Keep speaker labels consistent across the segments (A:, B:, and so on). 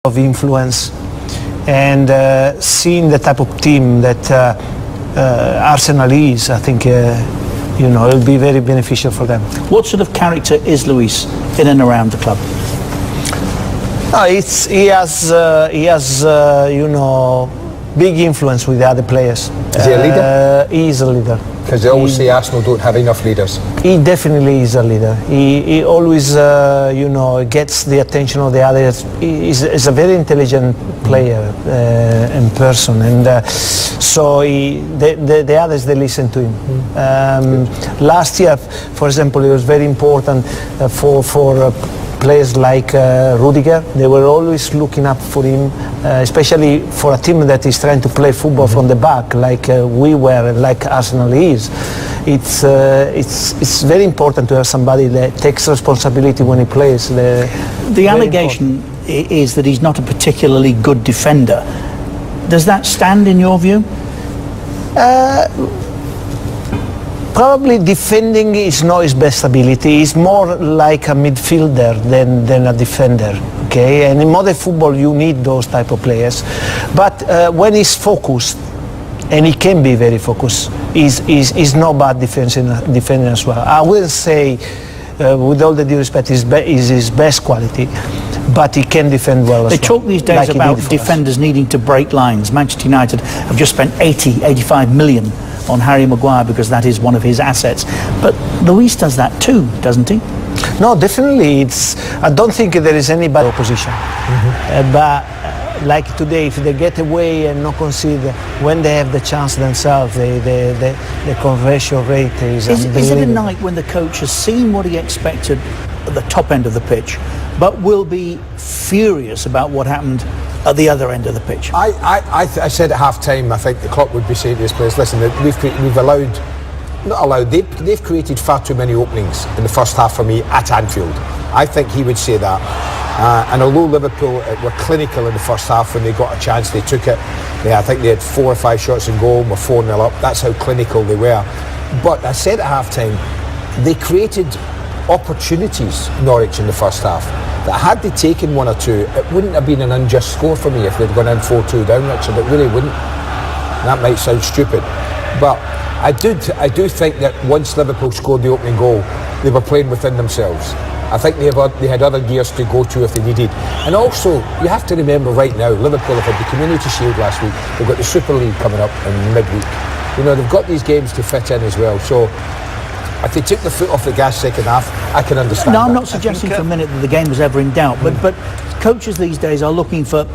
A: of influence, and seeing the type of team that Arsenal is, I think it'll be very beneficial for them.
B: What sort of character is Luis in and around the club?
A: He has big influence with the other players.
C: Is he a leader?
A: He is a leader.
C: Because they always say Arsenal don't have enough leaders.
A: He definitely is a leader. He always, gets the attention of the others. He's a very intelligent player and person, and so the others, they listen to him. Last year, for example, it was very important for players like Rudiger. They were always looking up for him, especially for a team that is trying to play football from the back, like we were, like Arsenal is. It's very important to have somebody that takes responsibility when he plays.
B: The allegation is that he's not a particularly good defender. Does that stand in your view?
A: Probably defending is not his best ability. He's more like a midfielder than a defender. Okay, and in modern football you need those type of players. But when he's focused, and he can be very focused, he's not bad defending as well. I wouldn't say, with all the due respect, is his best quality, but he can defend well as well.
B: They talk these days about defenders needing to break lines. Manchester United have just spent 85 million on Harry Maguire because that is one of his assets. But Luis does that too, doesn't he?
A: No, definitely. I don't think there is any bad opposition. But like today, if they get away and not concede, when they have the chance themselves, the conversion rate is unbelievable.
B: Is it a night when the coach has seen what he expected at the top end of the pitch, but will be furious about what happened at the other end of the pitch?
C: I said at half-time, I think the clock would be saying to this place, listen, they've created far too many openings in the first half for me at Anfield. I think he would say that. And although Liverpool were clinical in the first half, when they got a chance, they took it. I think they had 4 or 5 shots in goal and were 4-0 up. That's how clinical they were. But I said at half-time, they created opportunities, Norwich, in the first half, that had they taken 1 or 2, it wouldn't have been an unjust score for me if they'd gone in 4-2 down, Richard. It really wouldn't. That might sound stupid, but I do think that once Liverpool scored the opening goal, they were playing within themselves. I think they had other gears to go to if they needed. And also, you have to remember right now, Liverpool have had the Community Shield last week. They've got the Super League coming up in midweek. They've got these games to fit in as well. So if they took the foot off the gas second half, I can understand.
B: No, I'm not suggesting for a minute that the game was ever in doubt, but coaches these days are looking for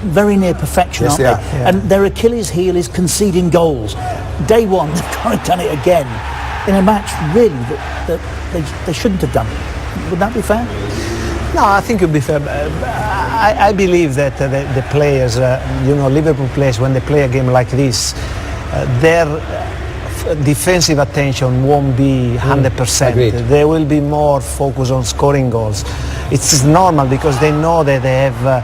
B: very near perfection,
C: yes,
B: aren't they?
C: Yeah.
B: And their Achilles heel is conceding goals. Day one, they've kind of done it again in a match really that they shouldn't have done. Would that be fair?
A: No, I think it would be fair. I believe that the players, Liverpool players, when they play a game like this, their defensive attention won't be 100%.
C: Agreed.
A: There will be more focus on scoring goals. It's normal because they know that they have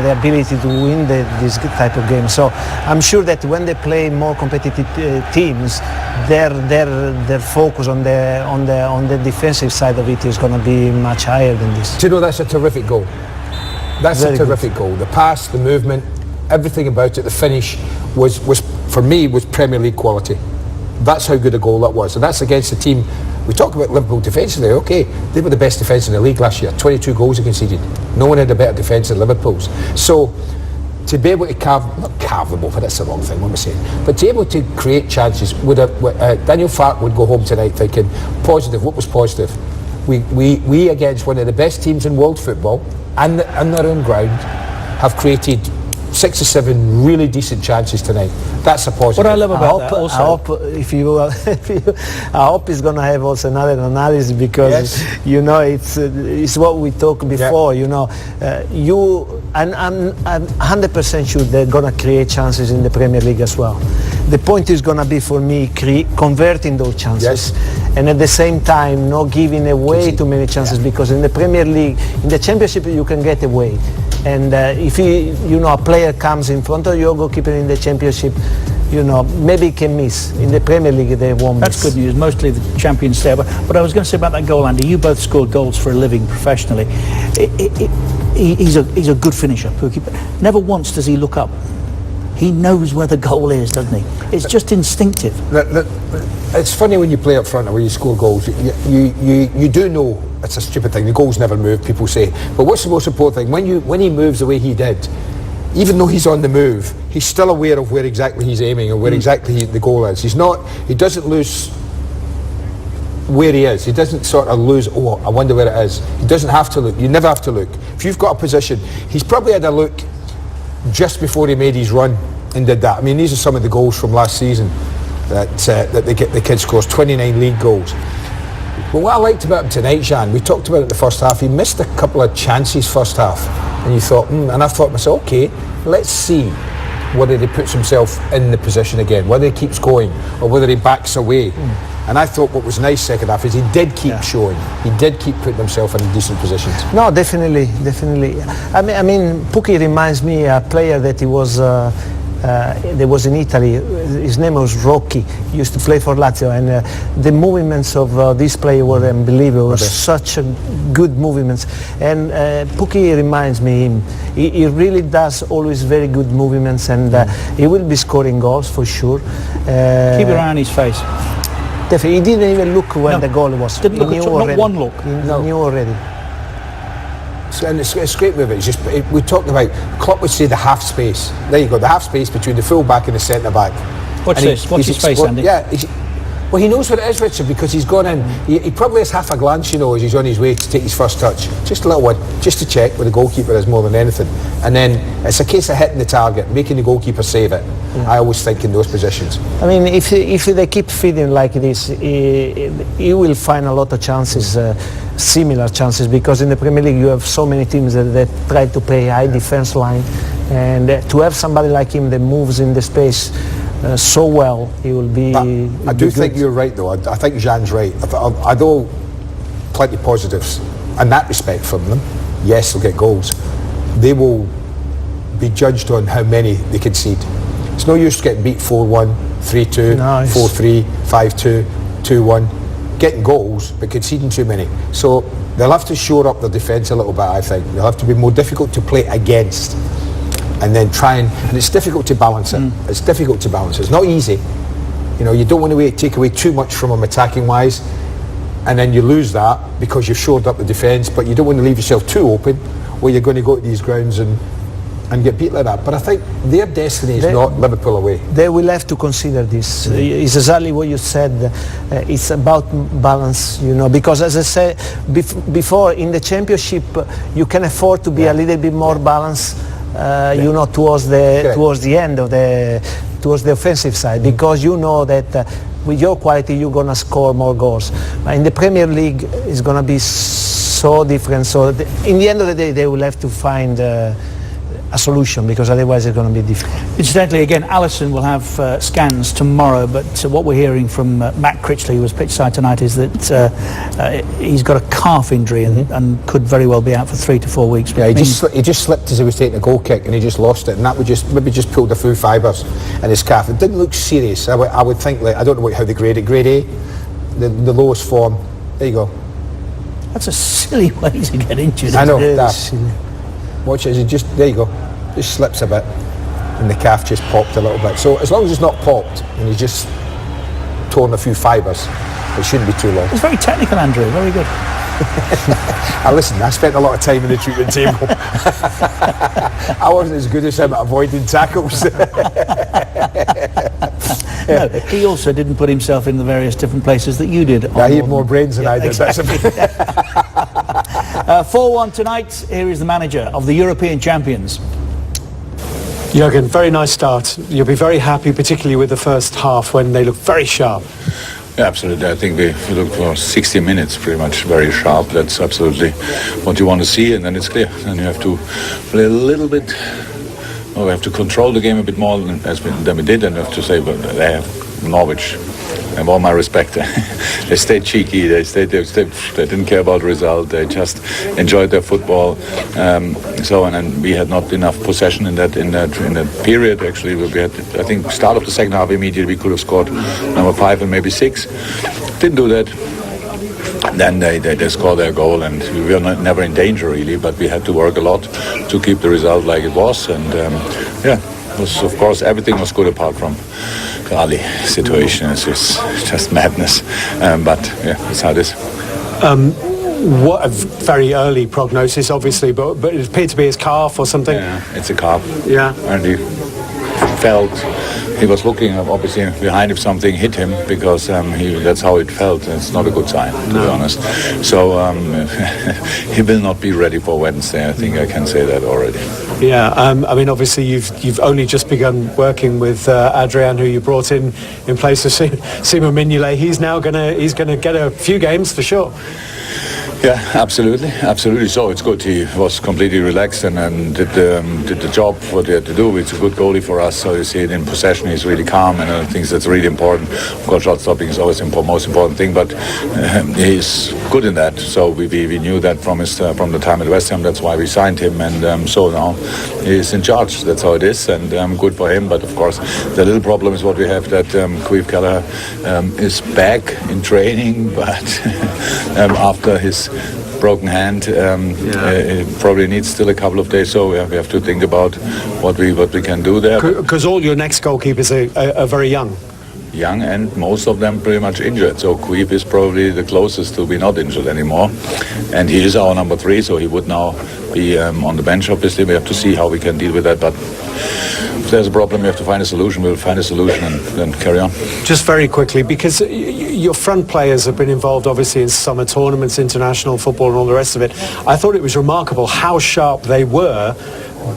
A: the ability to win this type of game. So I'm sure that when they play more competitive teams, their focus on the defensive side of it is going to be much higher than this.
C: Do you know, that's a terrific goal. That's a terrific goal. The pass, the movement, everything about it, the finish was for me was Premier League quality. That's how good a goal that was, and that's against the team. We talk about Liverpool defensively. Okay, they were the best defence in the league last year. 22 goals they conceded. No one had a better defence than Liverpool's. So to be able to not carve them over, that's the wrong thing, what am I saying? But to be able to create chances, Daniel Farke would go home tonight thinking, positive. What was positive? We against one of the best teams in world football and on their own ground have created 6 or 7 really decent chances tonight. That's a positive.
B: What I love about that also,
A: I hope he's going to have also another analysis because it's what we talked before. I'm 100% sure they're going to create chances in the Premier League as well. The point is going to be for me converting those chances, and at the same time not giving away too many chances because in the Premier League, in the Championship, you can get away. And if a player comes in front of your goalkeeper in the Championship, maybe he can miss. In the Premier League, they won't miss.
B: That's good news. Mostly the champions stay. But I was going to say about that goal, Andy, you both scored goals for a living professionally. he's a good finisher, Pukki, but never once does he look up. He knows where the goal is, doesn't he? It's just instinctive.
C: It's funny when you play up front or when you score goals. You do know it's a stupid thing. The goals never move, people say. But what's the most important thing? When he moves the way he did, even though he's on the move, he's still aware of where exactly he's aiming and where exactly the goal is. He doesn't lose where he is. He doesn't sort of lose, oh, I wonder where it is. He doesn't have to look. You never have to look. If you've got a position, he's probably had a look just before he made his run and did that. I mean, these are some of the goals from last season that the kid scores, 29 league goals. But what I liked about him tonight, Jan, we talked about it in the first half, he missed a couple of chances first half. And you thought, and I thought to myself, okay, let's see whether he puts himself in the position again, whether he keeps going or whether he backs away. And I thought what was nice second half is he did keep showing. He did keep putting himself in decent positions.
A: No, definitely. I mean, Pukki reminds me a player that he was. There was in Italy. His name was Rocchi. He used to play for Lazio, and the movements of this player were unbelievable. Such a good movements. And Pukki reminds me him. He really does always very good movements, and he will be scoring goals for sure.
B: Keep your eye on his face.
A: Definitely, he didn't even look when the goal was.
B: Didn't look at all, not one look.
A: He knew already.
C: And it's great with it. It's just we talked about. Klopp would say the half space. There you go, the half space between the full back and the centre back.
B: Watch this. Watch his face, Andy.
C: Yeah. Well, he knows what it is, Richard, because he's gone in. He probably has half a glance, as he's on his way to take his first touch. Just a little one, just to check where the goalkeeper is more than anything. And then it's a case of hitting the target, making the goalkeeper save it. I always think in those positions.
A: I mean, if they keep feeding like this, he will find a lot of chances, similar chances, because in the Premier League you have so many teams that try to play high defense line, and to have somebody like him that moves in the space so well, he will be.
C: I do think you're right, though. I think Jean's right. Although plenty positives in that respect from them. Yes, they'll get goals. They will be judged on how many they concede. It's no use getting beat 4-1, 3-2, 4-3, 5-2, 2-1. Getting goals, but conceding too many. So they'll have to shore up their defence a little bit, I think. They'll have to be more difficult to play against. And then try and it's difficult to balance it. It's difficult to balance it. It's not easy. You don't want to take away too much from them attacking wise, and then you lose that because you've shored up the defence, but you don't want to leave yourself too open where you're going to go to these grounds and get beat like that. But I think their destiny is not Liverpool away.
A: They will have to consider this. It's exactly what you said. It's about balance, because as I said before, in the Championship you can afford to be a little bit more balanced. Towards the end of towards the offensive side, because you know that with your quality you're gonna score more goals. But in the Premier League, it's gonna be so different. So in the end of the day, they will have to find a solution, because otherwise it's going to be difficult.
B: Incidentally, again, Alisson will have scans tomorrow, but what we're hearing from Matt Critchley, who was pitchside tonight, is that he's got a calf injury and could very well be out for 3 to 4 weeks.
C: Yeah, he just slipped as he was taking a goal kick and he just lost it, and that would maybe just pulled a few fibres in his calf. It didn't look serious. I would think, I don't know how they grade it. Grade A, the lowest form. There you go.
B: That's a silly way to get injured.
C: I know. Watch it, there you go, just slips a bit and the calf just popped a little bit. So as long as it's not popped and he's just torn a few fibres, it shouldn't be too long.
B: It's very technical, Andrew, very good.
C: Listen, I spent a lot of time in the treatment table. I wasn't as good as him at avoiding tackles.
B: No, he also didn't put himself in the various different places that you did.
C: Yeah, he had more brains than I did.
B: Exactly. 4-1 tonight. Here is the manager of the European champions.
D: Jürgen, very nice start. You'll be very happy, particularly with the first half when they look very sharp.
E: Yeah, absolutely. I think we looked for 60 minutes pretty much very sharp. That's absolutely what you want to see, and then it's clear. Then you have to play a little bit. We have to control the game a bit more than we did, and I have to say, but they have Norwich. I have all my respect. They stayed cheeky. They didn't care about the result. They just enjoyed their football. And then we had not enough possession in that period. Actually, we had, I think, start of the second half immediately we could have scored number 5 and maybe 6. Didn't do that. then they score their goal, and we were never in danger really, but we had to work a lot to keep the result like it was, and it was, of course, everything was good apart from the Ali situation. It's just madness, but yeah, that's how it is.
D: What a very early prognosis, obviously, but it appeared to be his calf or something.
E: Yeah, it's a calf.
D: Yeah.
E: And he was looking obviously behind if something hit him, because that's how it felt. It's not a good sign, to be honest. So he will not be ready for Wednesday. I think I can say that already.
D: Yeah, I mean, obviously you've only just begun working with Adrian, who you brought in place of Simon Mignolet. He's gonna get a few games for sure.
E: Yeah, absolutely. So it's good. He was completely relaxed and did the job what he had to do. It's a good goalie for us. So you see it in possession. He's really calm, and I think that's really important. Of course, shot stopping is always the most important thing, but he's good in that. So we knew that from the time at West Ham. That's why we signed him, and so now he's in charge. That's how it is, and good for him. But of course, the little problem is what we have, that Caoimh Kelleher is back in training, but after his broken hand, probably needs still a couple of days. So we have to think about what we can do there.
D: Because all your next goalkeepers are very young.
E: And most of them pretty much injured. So Caoimh is probably the closest to be not injured anymore, and he is our number 3. So he would now be on the bench. Obviously, we have to see how we can deal with that. But if there's a problem, we have to find a solution. We'll find a solution and then carry on.
D: Just very quickly, because your front players have been involved obviously in summer tournaments, international football and all the rest of it. I thought it was remarkable how sharp they were,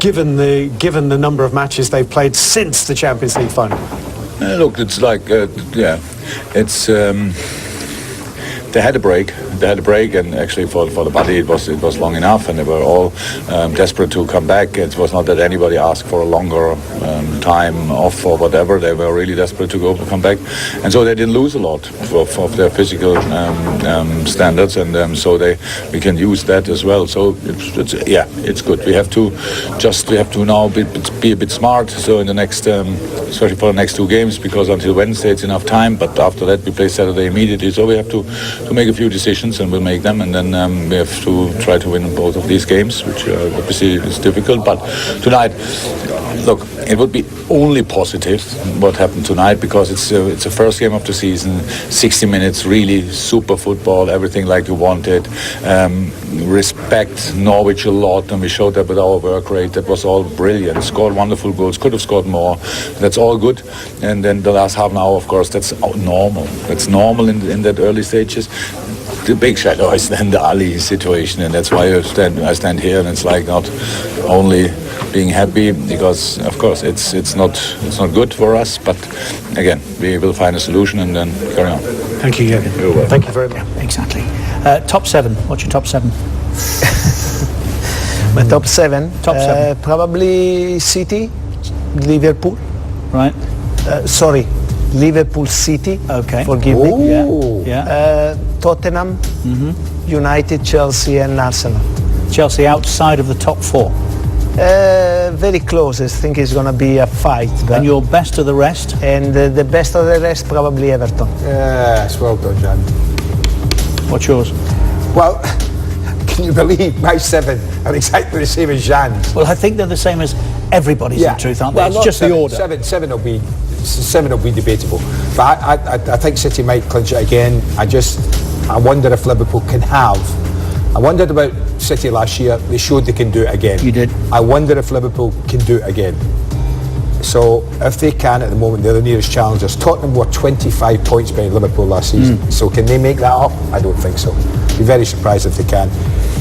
D: given the number of matches they've played since the Champions League final.
E: Look, it's like, it's they had a break, and actually for the body it was long enough, and they were all desperate to come back. It was not that anybody asked for a longer time off or whatever. They were really desperate to come back, and so they didn't lose a lot of their physical standards, and so we can use that as well. So it's good. We have to now be a bit smart. So in the next, especially for the next 2 games, because until Wednesday it's enough time. But after that we play Saturday immediately. So we have to make a few decisions, and we'll make them, and then we have to try to win both of these games, which obviously is difficult. But tonight, look, it would be only positive what happened tonight, because it's the first game of the season, 60 minutes, really super football, everything like you wanted. Respect Norwich a lot, and we showed that with our work rate. That was all brilliant. Scored wonderful goals, could have scored more. That's all good. And then the last half an hour, of course, that's normal. That's normal in that early stages. The big shadow is then the Ali situation, and that's why I stand here, and it's like not only being happy, because of course it's not good for us, but again we will find a solution and then carry on.
D: Thank you, Jürgen.
E: You're welcome.
D: Thank you very much.
B: Yeah, exactly. Top 7. What's your top 7?
A: My top 7.
B: Top 7.
A: Probably City, Liverpool.
B: Right.
A: Sorry, Liverpool, City.
B: Okay.
A: Forgive me.
B: Yeah.
A: Tottenham, United, Chelsea, and Arsenal.
B: Chelsea outside of the top 4.
A: Very close. I think it's going to be a fight.
B: And your best of the rest?
A: And the best of the rest, probably Everton.
C: Yes, well done, Jan.
B: What's yours?
C: Well, can you believe my 7 are exactly the same as Jan's?
B: Well, I think they're the same as everybody's, in truth, aren't they?
C: Well,
B: it's just
C: 7,
B: the order.
C: 7 will be debatable. But I think City might clinch it again. I wonder if Liverpool can have. I wondered about City last year. They showed they can do it again.
B: You did.
C: I wonder if Liverpool can do it again. So if they can at the moment, they're the nearest challengers. Tottenham were 25 points behind Liverpool last season. So can they make that up? I don't think so. Be very surprised if they can.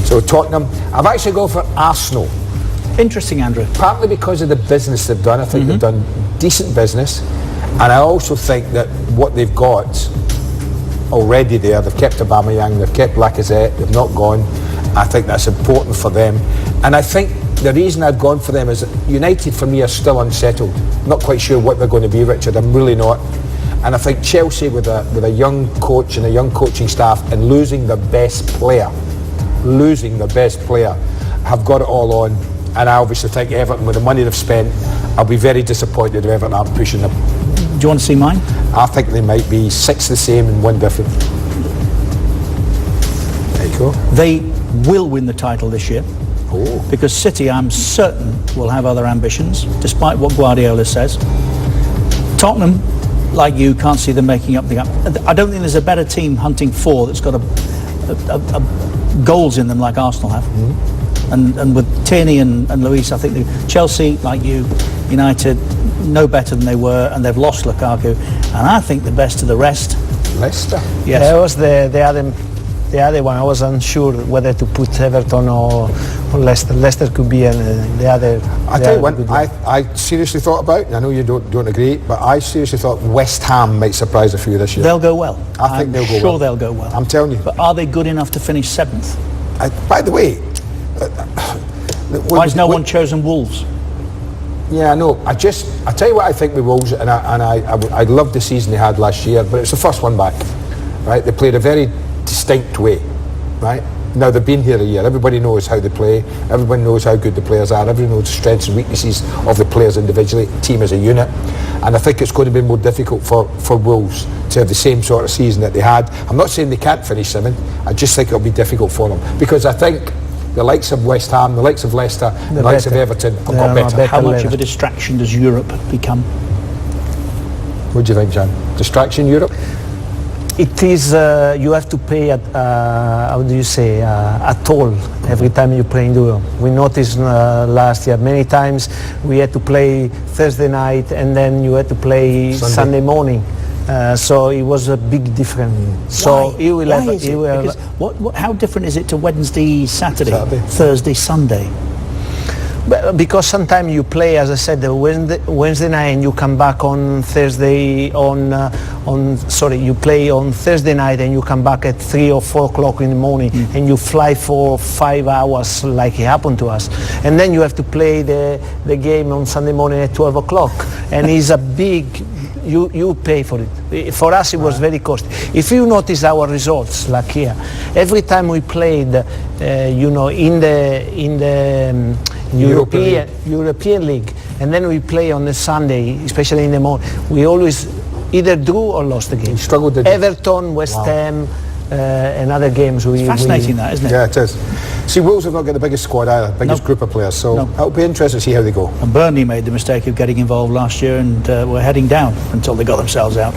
C: So Tottenham. I've actually gone for Arsenal.
B: Interesting, Andrew.
C: Partly because of the business they've done. I think they've done decent business. And I also think that what they've got already there, they've kept Aubameyang, they've kept Lacazette, they've not gone. I think that's important for them. And I think the reason I've gone for them is that United for me are still unsettled. Not quite sure what they're going to be, Richard. I'm really not. And I think Chelsea with a young coach and a young coaching staff, and losing the best player, have got it all on. And I obviously think Everton, with the money they've spent, I'll be very disappointed if Everton aren't pushing them.
B: Do you want to see mine?
C: I think they might be 6 the same and 1 different. Right, cool.
B: They will win the title this year.
C: Oh.
B: Because City, I'm certain, will have other ambitions, despite what Guardiola says. Tottenham, like you, can't see them making up the gap. I don't think there's a better team hunting for that's got a goals in them like Arsenal have. And with Tierney and Luis, I think Chelsea, like you, United, no better than they were, and they've lost Lukaku. And I think the best of the rest.
C: Leicester.
B: Yes.
A: That was the other one. I was unsure whether to put Everton or Leicester. Leicester could be the other.
C: I tell you one, I seriously thought about, and I know you don't agree, but I seriously thought West Ham might surprise a few this year.
B: They'll go well.
C: I think they'll go well.
B: I'm sure they'll go well.
C: I'm telling you.
B: But are they good enough to finish 7th?
C: By the way,
B: Why has no one chosen Wolves?
C: Yeah, I know. I tell you what I think with Wolves, and I loved the season they had last year, but it's the first one back, right? They played a very distinct way, right? Now they've been here a year. Everybody knows how they play. Everybody knows how good the players are. Everybody knows the strengths and weaknesses of the players individually, team as a unit. And I think it's going to be more difficult for Wolves to have the same sort of season that they had. I'm not saying they can't finish 7th. I just think it'll be difficult for them because I think the likes of West Ham, the likes of Leicester, the likes of Everton have got better.
B: How much of a distraction does Europe become?
C: What do you think, John? Distraction, Europe?
A: It is, you have to pay how do you say, a toll every time you play in Europe. We noticed last year many times we had to play Thursday night and then you had to play Sunday morning. So it was a big difference. So
B: Why?
A: you will
B: Why
A: have.
B: is it?
A: You will,
B: Because how different is it to Wednesday, Saturday,
C: Saturday.
B: Thursday, Sunday?
A: because sometimes you play, as I said, the Wednesday night and you come back on Thursday you play on Thursday night and you come back at 3 or 4 o'clock in the morning and you fly for 5 hours like it happened to us. And then you have to play the game on Sunday morning at 12 o'clock. And it's a big, you pay for it. For us it was very costly. If you notice our results, like here, every time we played, in the European League, and then we play on the Sunday, especially in the morning, we always either drew or lost the game.
C: Struggled to
A: Everton, West Ham, and other games.
B: It's fascinating that, isn't it?
C: Yeah, it is. See, Wolves have not got the biggest squad either, biggest group of players, so it'll be interesting to see how they go.
B: And Burnley made the mistake of getting involved last year and were heading down until they got themselves out.